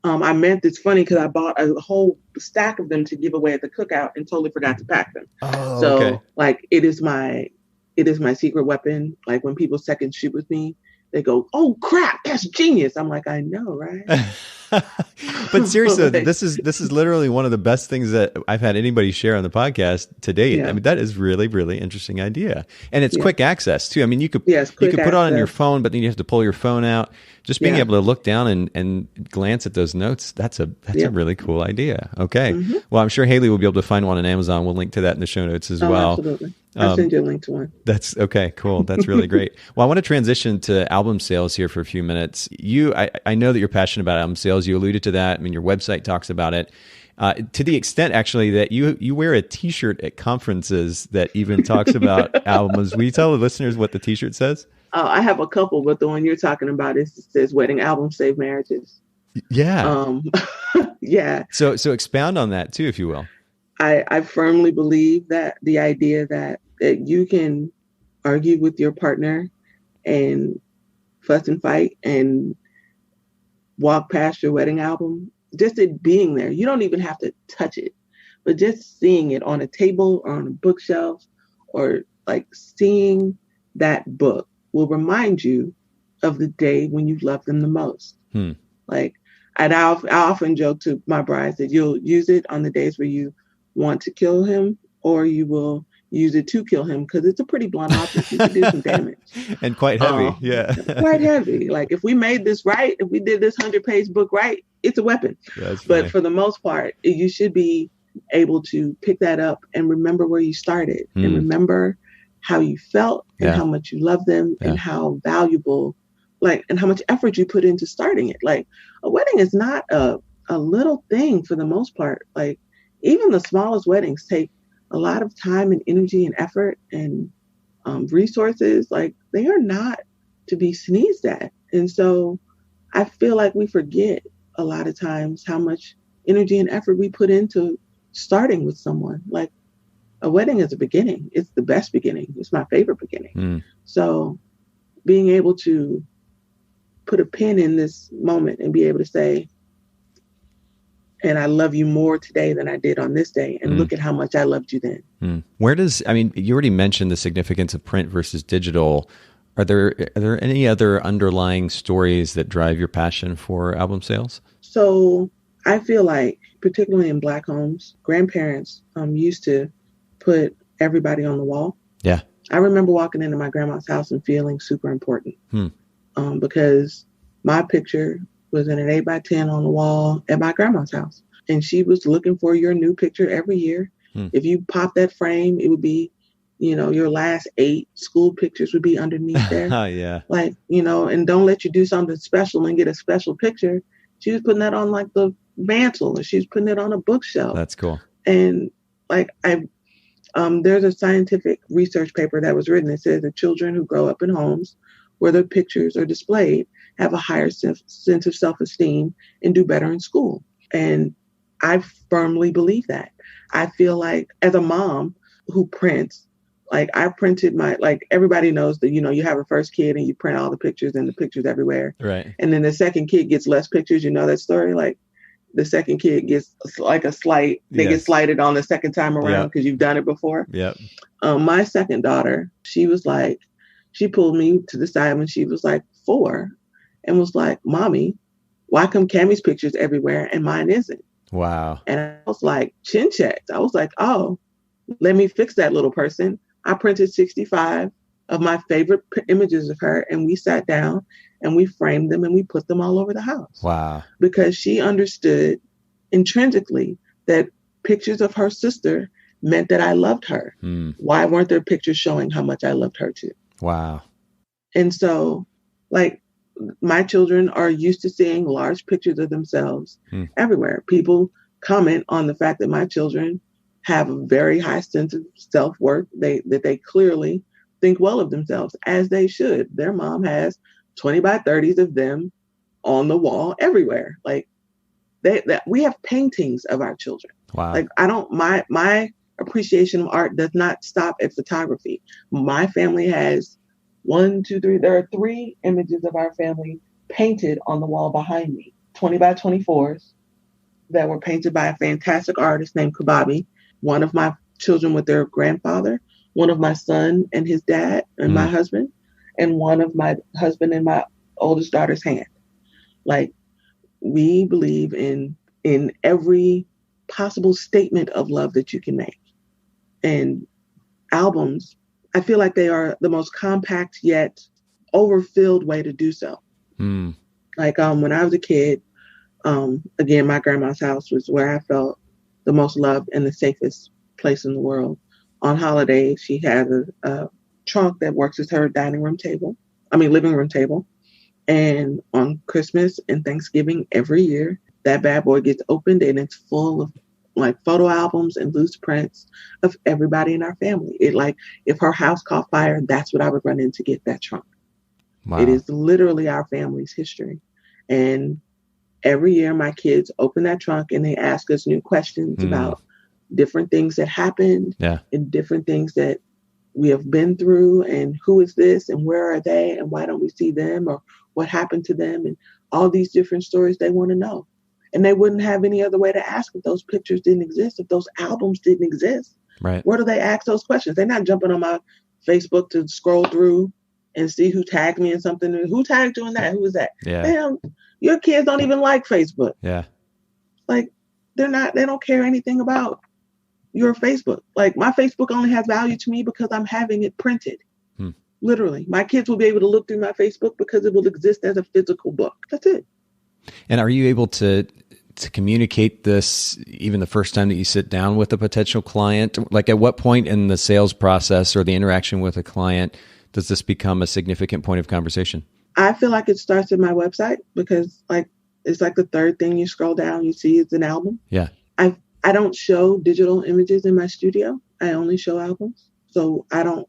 It's funny because I bought a whole stack of them to give away at the cookout and totally forgot to pack them. Oh, so like it is my secret weapon. Like when people second shoot with me, they go, "Oh crap, that's genius." I'm like, I know, right? But seriously, this is literally one of the best things that I've had anybody share on the podcast to date. Yeah. I mean, that is really, really interesting idea. And it's Yeah. quick access too. I mean, you could Yes, put quick it on your access. phone, but then you have to pull your phone out. Just being Yeah. able to look down and glance at those notes, that's a really cool idea. Okay. Mm-hmm. Well, I'm sure Haley will be able to find one on Amazon. We'll link to that in the show notes as well. Absolutely. I'll send you a link to one. That's okay. Cool. That's really great. Well, I want to transition to album sales here for a few minutes. I know that you're passionate about album sales. You alluded to that. I mean, your website talks about it. To the extent, actually, that you wear a T-shirt at conferences that even talks about albums. Will you tell the listeners what the T-shirt says? I have a couple, but the one you're talking about says "Wedding Albums Save Marriages." Yeah. Yeah. So expound on that too, if you will. I firmly believe that the idea that you can argue with your partner and fuss and fight and walk past your wedding album, just it being there. You don't even have to touch it, but just seeing it on a table or on a bookshelf or like seeing that book will remind you of the day when you loved them the most. Like, and I often joke to my brides that you'll use it on the days where you want to kill him, or you will use it to kill him, because it's a pretty blunt object. You can do some damage. And quite heavy. Yeah. Quite heavy. Like, if we made this right, if we did this 100-page book right, it's a weapon. That's but funny. for the most part, you should be able to pick that up and remember where you started and remember how you felt and how much you love them and how valuable, like, and how much effort you put into starting it. Like, a wedding is not a little thing for the most part. Like, even the smallest weddings take a lot of time and energy and effort and resources. Like, they are not to be sneezed at. And so I feel like we forget a lot of times how much energy and effort we put into starting with someone. Like, a wedding is a beginning. It's the best beginning. It's my favorite beginning. So being able to put a pin in this moment and be able to say, and I love you more today than I did on this day. And look at how much I loved you then. You already mentioned the significance of print versus digital. Are there any other underlying stories that drive your passion for album sales? So I feel like, particularly in Black homes, grandparents used to put everybody on the wall. Yeah. I remember walking into my grandma's house and feeling super important because my picture was in an 8x10 on the wall at my grandma's house. And she was looking for your new picture every year. If you pop that frame, it would be, your last 8 school pictures would be underneath there. Yeah. Like, and don't let you do something special and get a special picture. She was putting that on like the mantle, and she was putting it on a bookshelf. That's cool. And like, there's a scientific research paper that was written that says that children who grow up in homes where their pictures are displayed have a higher sense of self-esteem and do better in school. And I firmly believe that. I feel like, as a mom who prints, like, I printed like, everybody knows that, you have a first kid and you print all the pictures and the pictures everywhere. Right. And then the second kid gets less pictures. You know that story? Like, the second kid gets like a slight, they get slighted on the second time around because you've done it before. Yep. My second daughter, she pulled me to the side when she was like 4 and was like, "Mommy, why come Cammie's pictures everywhere and mine isn't?" Wow. And I was like, chin checked. I was like, "Oh, let me fix that, little person." I printed 65 of my favorite images of her, and we sat down and we framed them and we put them all over the house. Wow. Because she understood intrinsically that pictures of her sister meant that I loved her. Why weren't there pictures showing how much I loved her too? Wow. And so, like, my children are used to seeing large pictures of themselves everywhere. People comment on the fact that my children have a very high sense of self-worth, that they clearly think well of themselves, as they should. Their mom has 20 by 30s of them on the wall everywhere. Like, we have paintings of our children. Wow. Like, my appreciation of art does not stop at photography. My family has 1, 2, 3. There are 3 images of our family painted on the wall behind me, 20 by 24s that were painted by a fantastic artist named Kababi. One of my children with their grandfather, one of my son and his dad and my husband, and one of my husband and my oldest daughter's hand. Like, we believe in every possible statement of love that you can make. And albums, I feel like they are the most compact yet overfilled way to do so. Like, when I was a kid, again, my grandma's house was where I felt the most loved and the safest place in the world. On holidays, she had a trunk that works as her living room table. And on Christmas and Thanksgiving every year, that bad boy gets opened and it's full of like photo albums and loose prints of everybody in our family. It, like, if her house caught fire, that's what I would run in to get that trunk. Wow. It is literally our family's history. And every year my kids open that trunk and they ask us new questions about different things that happened and different things that we have been through, and who is this and where are they and why don't we see them, or what happened to them, and all these different stories they want to know. And they wouldn't have any other way to ask if those pictures didn't exist, if those albums didn't exist. Right. Where do they ask those questions? They're not jumping on my Facebook to scroll through and see who tagged me in something. Who tagged you in that? Who was that? Yeah. Damn, your kids don't even like Facebook. Yeah. Like, they don't care anything about your Facebook. Like, my Facebook only has value to me because I'm having it printed. Literally. My kids will be able to look through my Facebook because it will exist as a physical book. That's it. And are you able to communicate this even the first time that you sit down with a potential client? Like, at what point in the sales process or the interaction with a client does this become a significant point of conversation? I feel like it starts at my website because, like, it's like the third thing you scroll down, you see is an album. Yeah. I don't show digital images in my studio. I only show albums. So I don't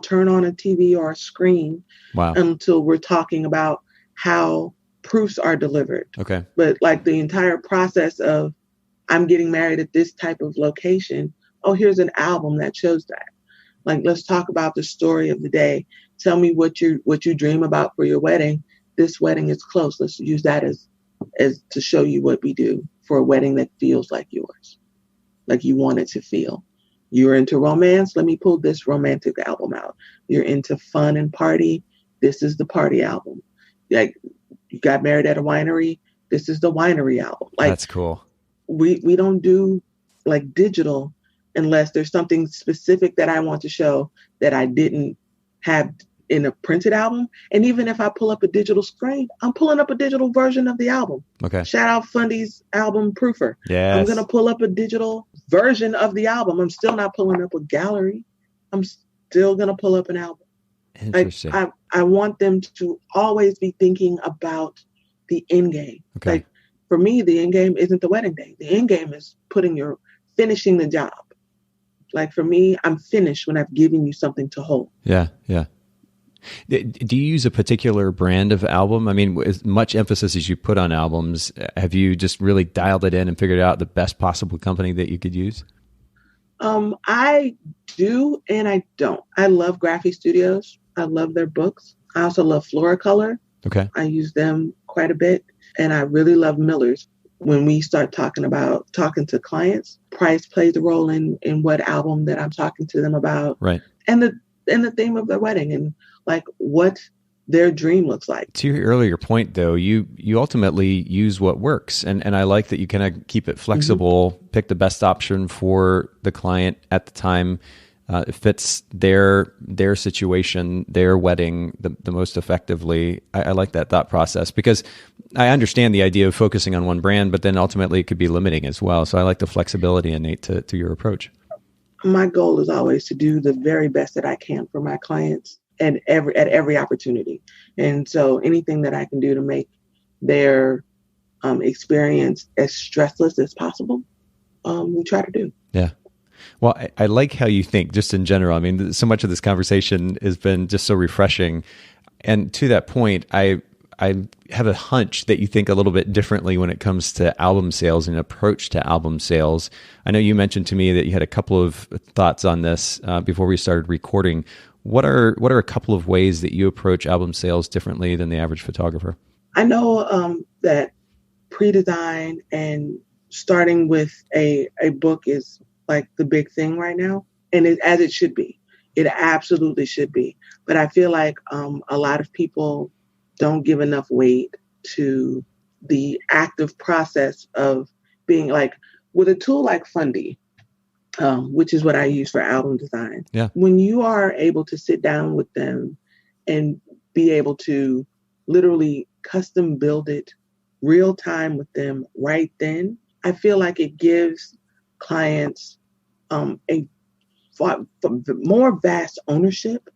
turn on a TV or a screen until we're talking about how proofs are delivered. Okay. But like the entire process of, I'm getting married at this type of location. Oh, here's an album that shows that. Like, let's talk about the story of the day. Tell me what you dream about for your wedding. This wedding is close. Let's use that as to show you what we do for a wedding that feels like yours, like you want it to feel. You're into romance. Let me pull this romantic album out. You're into fun and party. This is the party album. Like, you got married at a winery. This is the winery album. Like, that's cool. We don't do like digital unless there's something specific that I want to show that I didn't have in a printed album. And even if I pull up a digital screen, I'm pulling up a digital version of the album. Okay. Shout out Fundy's album proofer. Yes. I'm going to pull up a digital version of the album. I'm still not pulling up a gallery. I'm still going to pull up an album. Interesting. Like, I want them to always be thinking about the end game. Okay. Like, for me, the end game isn't the wedding day. The end game is finishing the job. Like, for me, I'm finished when I've given you something to hold. Yeah. Yeah. Do you use a particular brand of album? I mean, as much emphasis as you put on albums, have you just really dialed it in and figured out the best possible company that you could use? I do and I don't. I love Graphic Studios. I love their books. I also love Floricolor. Okay. I use them quite a bit. And I really love Miller's. When we start talking to clients, price plays a role in what album that I'm talking to them about. Right. And the theme of their wedding and like what their dream looks like. To your earlier point, though, you ultimately use what works. And I like that you kind of keep it flexible, pick the best option for the client at the time. It fits their situation, their wedding the most effectively. I like that thought process because I understand the idea of focusing on one brand, but then ultimately it could be limiting as well. So I like the flexibility innate to your approach. My goal is always to do the very best that I can for my clients at every opportunity. And so anything that I can do to make their experience as stressless as possible, we try to do. Yeah. Well, I like how you think just in general. I mean, so much of this conversation has been just so refreshing. And to that point, I have a hunch that you think a little bit differently when it comes to album sales and approach to album sales. I know you mentioned to me that you had a couple of thoughts on this before we started recording. What are a couple of ways that you approach album sales differently than the average photographer? I know that pre-design and starting with a book is like the big thing right now, and as it should be. It absolutely should be. But I feel like a lot of people don't give enough weight to the active process of being like, with a tool like Fundy, which is what I use for album design. Yeah. When you are able to sit down with them and be able to literally custom build it real time with them right then, I feel like it gives clients a more vast ownership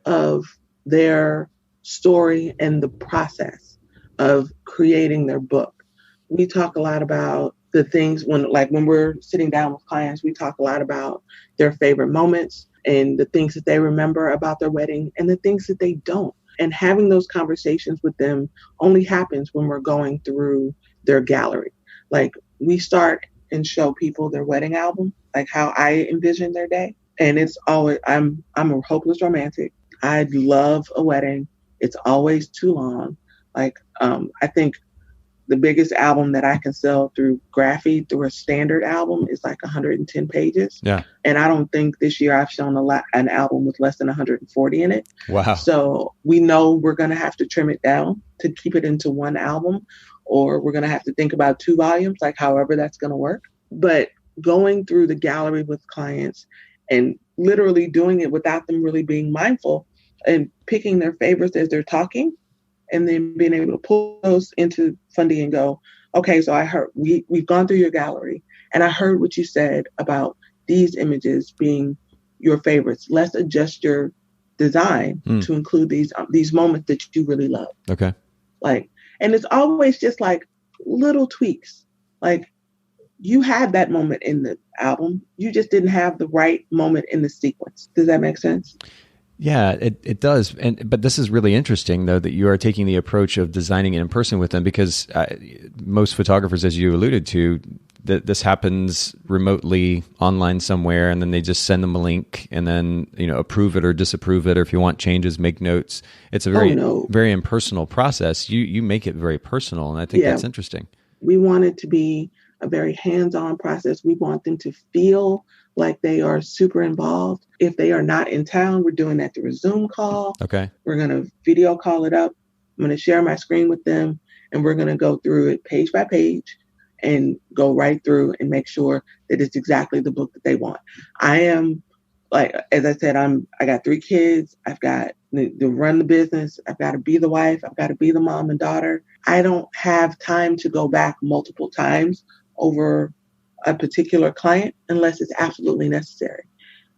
of their story and the process of creating their book. We talk a lot about the things when we're sitting down with clients, we talk a lot about their favorite moments and the things that they remember about their wedding and the things that they don't. And having those conversations with them only happens when we're going through their gallery. Like, we start and show people their wedding album, like how I envision their day. And it's always, I'm a hopeless romantic. I love a wedding. It's always too long. Like, I think the biggest album that I can sell through Graphy, through a standard album, is like 110 pages. Yeah. And I don't think this year I've shown an album with less than 140 in it. Wow. So we know we're going to have to trim it down to keep it into one album, or we're going to have to think about 2 volumes, like however that's going to work. But going through the gallery with clients and literally doing it without them really being mindful and picking their favorites as they're talking, and then being able to pull those into Fundy and go, okay, so I heard we've gone through your gallery and I heard what you said about these images being your favorites. Let's adjust your design to include these moments that you really love. Okay. Like, and it's always just like little tweaks. Like, you had that moment in the album. You just didn't have the right moment in the sequence. Does that make sense? Yeah, it does. But this is really interesting, though, that you are taking the approach of designing it in person with them, because most photographers, as you alluded to, that this happens remotely online somewhere, and then they just send them a link and then, approve it or disapprove it, or if you want changes, make notes. It's a very impersonal process. You make it very personal, and I think that's interesting. We want it to be a very hands-on process. We want them to feel like they are super involved. If they are not in town, we're doing that through a Zoom call. Okay. We're going to video call it up. I'm going to share my screen with them, and we're going to go through it page by page and go right through and make sure that it's exactly the book that they want. I am, like, as I said, I got 3 kids. I've got to run the business. I've got to be the wife. I've got to be the mom and daughter. I don't have time to go back multiple times over a particular client unless it's absolutely necessary.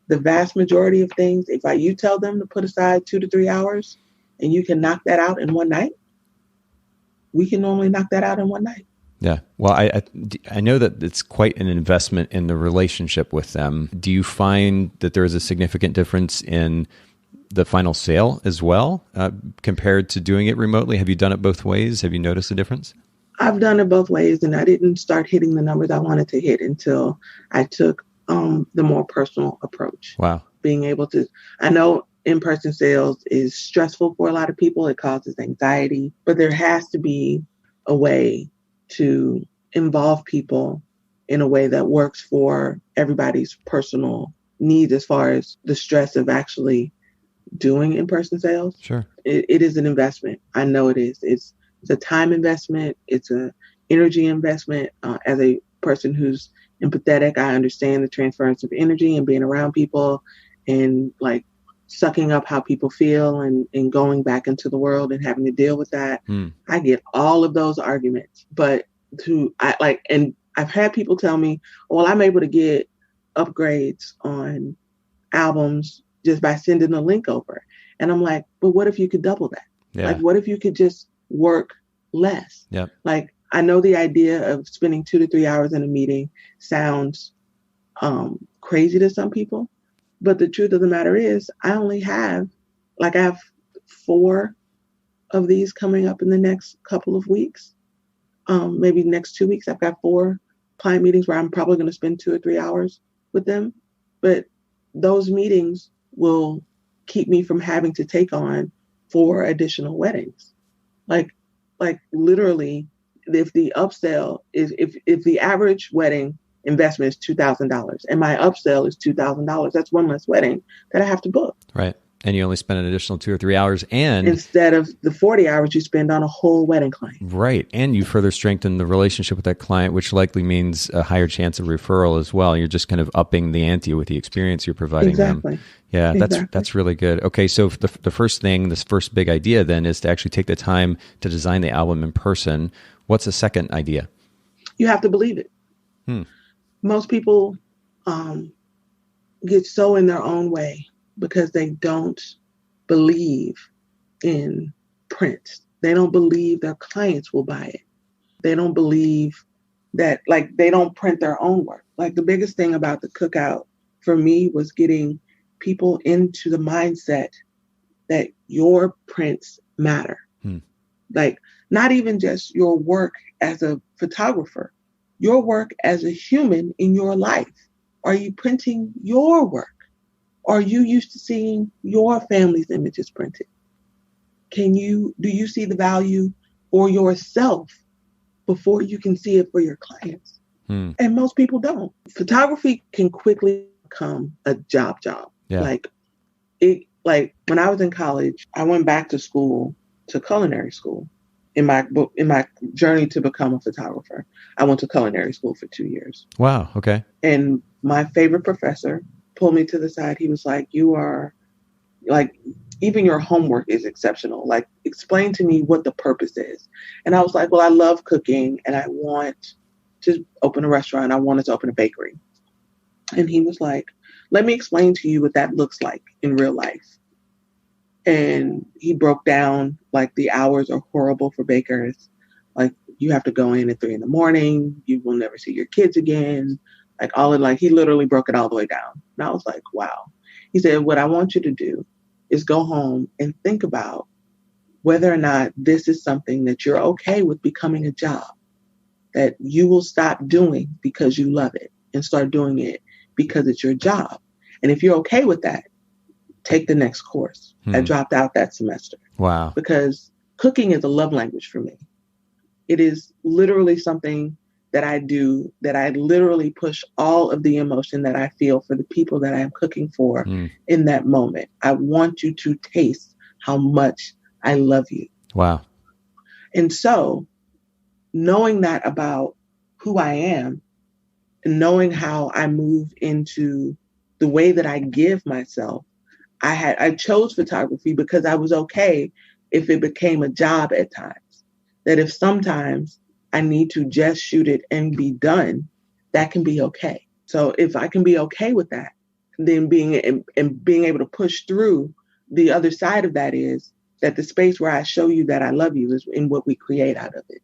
The vast majority of things, if you tell them to put aside 2 to 3 hours and you can knock that out in one night, we can normally knock that out in one night. Yeah. Well, I know that it's quite an investment in the relationship with them. Do you find that there is a significant difference in the final sale as well, compared to doing it remotely? Have you done it both ways? Have you noticed a difference? I've done it both ways, and I didn't start hitting the numbers I wanted to hit until I took the more personal approach. Wow. Being able to, I know in-person sales is stressful for a lot of people. It causes anxiety, but there has to be a way to involve people in a way that works for everybody's personal needs as far as the stress of actually doing in-person sales. Sure. It is an investment. I know it is. It's a time investment. It's an energy investment. As a person who's empathetic, I understand the transference of energy and being around people and like sucking up how people feel and going back into the world and having to deal with that. I get all of those arguments, but and I've had people tell me, well, I'm able to get upgrades on albums just by sending a link over. And I'm like, but what if you could double that? Yeah. Like, what if you could just work less? Yep. Like, I know the idea of spending 2 to 3 hours in a meeting sounds crazy to some people, but the truth of the matter is I have 4 of these coming up in the next couple of weeks. Maybe next 2 weeks, I've got 4 client meetings where I'm probably going to spend 2 or 3 hours with them. But those meetings will keep me from having to take on 4 additional weddings. Like literally, if the upsell is, if the average wedding investment is $2,000 and my upsell is $2,000. That's one less wedding that I have to book. Right. And you only spend an additional 2 or 3 hours, and instead of the 40 hours you spend on a whole wedding client. Right. And you further strengthen the relationship with that client, which likely means a higher chance of referral as well. You're just kind of upping the ante with the experience you're providing them. Yeah, that's really good. Okay, so the first thing, this first big idea then is to actually take the time to design the album in person. What's the second idea? You have to believe it. Most people get so in their own way because they don't believe in print. They don't believe their clients will buy it. They don't believe that, like, they don't print their own work. Like, the biggest thing about the cookout for me was getting people into the mindset that your prints matter. Like, not even just your work as a photographer, your work as a human in your life. Are you printing your work? Are you used to seeing your family's images printed? Do you see the value for yourself before you can see it for your clients? And most people don't. Photography can quickly become a job. Yeah. Like when I was in college, I went back to school, to culinary school. In my journey to become a photographer, I went to culinary school for 2 years. Wow. Okay. And my favorite professor pulled me to the side. He was like, you are, like, even your homework is exceptional. Like, explain to me what the purpose is. And I was like, well, I love cooking and I want to open a restaurant. I wanted to open a bakery. And he was like, let me explain to you what that looks like in real life. And he broke down, like, the hours are horrible for bakers. Like, you have to go in at 3 a.m. You will never see your kids again. Like, he literally broke it all the way down. And I was like, wow. He said, what I want you to do is go home and think about whether or not this is something that you're okay with becoming a job, that you will stop doing because you love it and start doing it because it's your job. And if you're okay with that, take the next course. I dropped out that semester. Wow. Because cooking is a love language for me. It is literally something that I do, that I literally push all of the emotion that I feel for the people that I am cooking for in that moment. I want you to taste how much I love you. Wow. And so knowing that about who I am and knowing how I move into the way that I give myself, I chose photography because I was okay if it became a job at times. That if sometimes I need to just shoot it and be done, that can be okay. So if I can be okay with that, then being able to push through, the other side of that is that the space where I show you that I love you is in what we create out of it.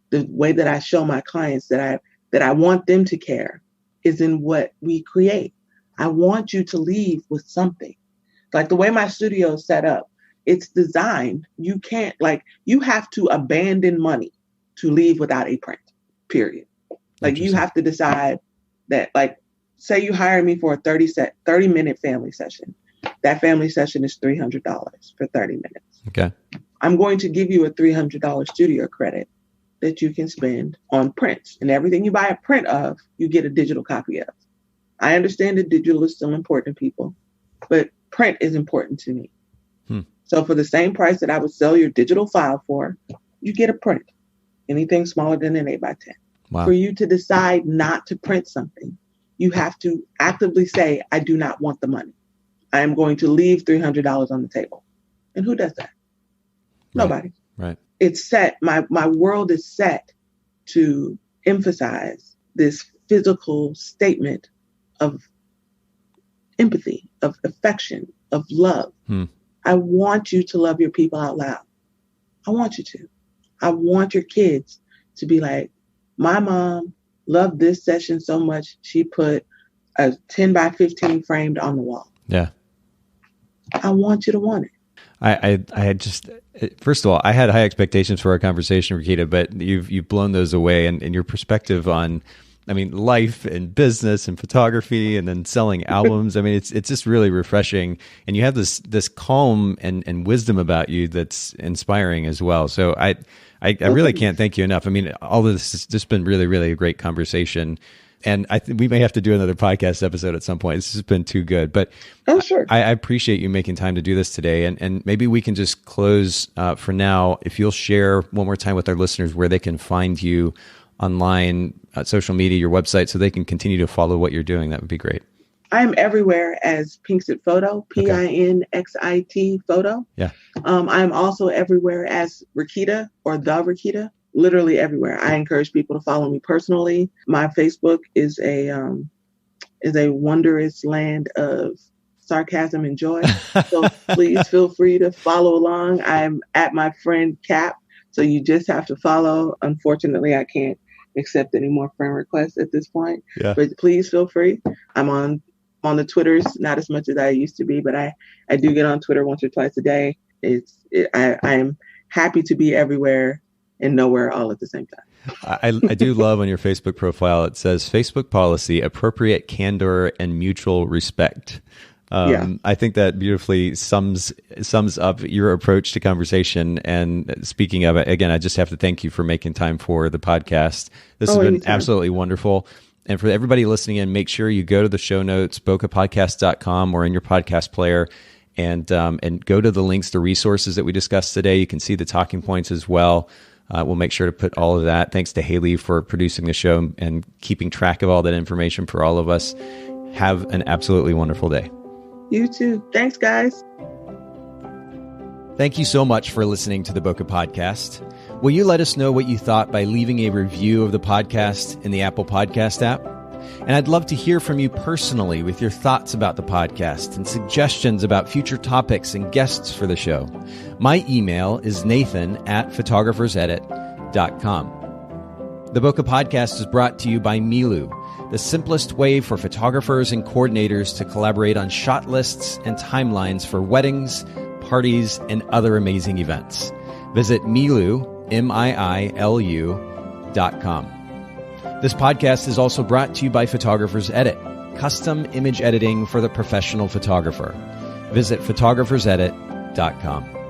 The way that I show my clients that I want them to care is in what we create. I want you to leave with something. Like the way my studio is set up, it's designed. You can't, you have to abandon money to leave without a print, period. Like, you have to decide that, like, say you hire me for a 30-minute family session. That family session is $300 for 30 minutes. Okay. I'm going to give you a $300 studio credit that you can spend on prints. And everything you buy a print of, you get a digital copy of. I understand that digital is still important to people, but print is important to me. So for the same price that I would sell your digital file for, you get a print. Anything smaller than an 8x10. Wow. For you to decide not to print something, you have to actively say, I do not want the money. I am going to leave $300 on the table. And who does that? Nobody. Right. It's set. My world is set to emphasize this physical statement of empathy, of affection, of love. I want you to love your people out loud. I want you to. I want your kids to be like, my mom loved this session so much, she put a 10x15 framed on the wall. Yeah. I want you to want it. I had just, first of all, I had high expectations for our conversation, Raquita, but you've blown those away, and your perspective on, I mean, life and business and photography and then selling albums. I mean, it's just really refreshing. And you have this calm and wisdom about you that's inspiring as well. So I really can't thank you enough. I mean, all of this has just been really, really a great conversation. And we may have to do another podcast episode at some point. This has been too good. But sure. I appreciate you making time to do this today. And maybe we can just close for now. If you'll share one more time with our listeners where they can find you online, social media, your website, so they can continue to follow what you're doing, that would be great. I'm everywhere as Pinxit Photo, Pinxit Photo. Yeah. I'm also everywhere as Raquita or the Raquita. Literally everywhere. I encourage people to follow me personally. My Facebook is a wondrous land of sarcasm and joy. So please feel free to follow along. I'm at my friend Cap. So you just have to follow. Unfortunately, I can't accept any more friend requests at this point. Yeah. But please feel free. I'm on the Twitters, not as much as I used to be, but I do get on Twitter once or twice a day. I am happy to be everywhere and nowhere all at the same time. I do love on your Facebook profile, it says Facebook policy, appropriate candor and mutual respect. I think that beautifully sums up your approach to conversation. And speaking of it, again, I just have to thank you for making time for the podcast. This has been absolutely wonderful. And for everybody listening in, make sure you go to the show notes, bokehpodcast.com or in your podcast player, and go to the links to resources that we discussed today. You can see the talking points as well. We'll make sure to put all of that. Thanks to Haley for producing the show and keeping track of all that information for all of us. Have an absolutely wonderful day. You too. Thanks, guys. Thank you so much for listening to the Bokeh Podcast. Will you let us know what you thought by leaving a review of the podcast in the Apple Podcast app? And I'd love to hear from you personally with your thoughts about the podcast and suggestions about future topics and guests for the show. My email is nathan@photographersedit.com. The Bokeh Podcast is brought to you by Milu, the simplest way for photographers and coordinators to collaborate on shot lists and timelines for weddings, parties, and other amazing events. Visit Milu, MIILU.com. This podcast is also brought to you by Photographer's Edit, custom image editing for the professional photographer. Visit photographersedit.com.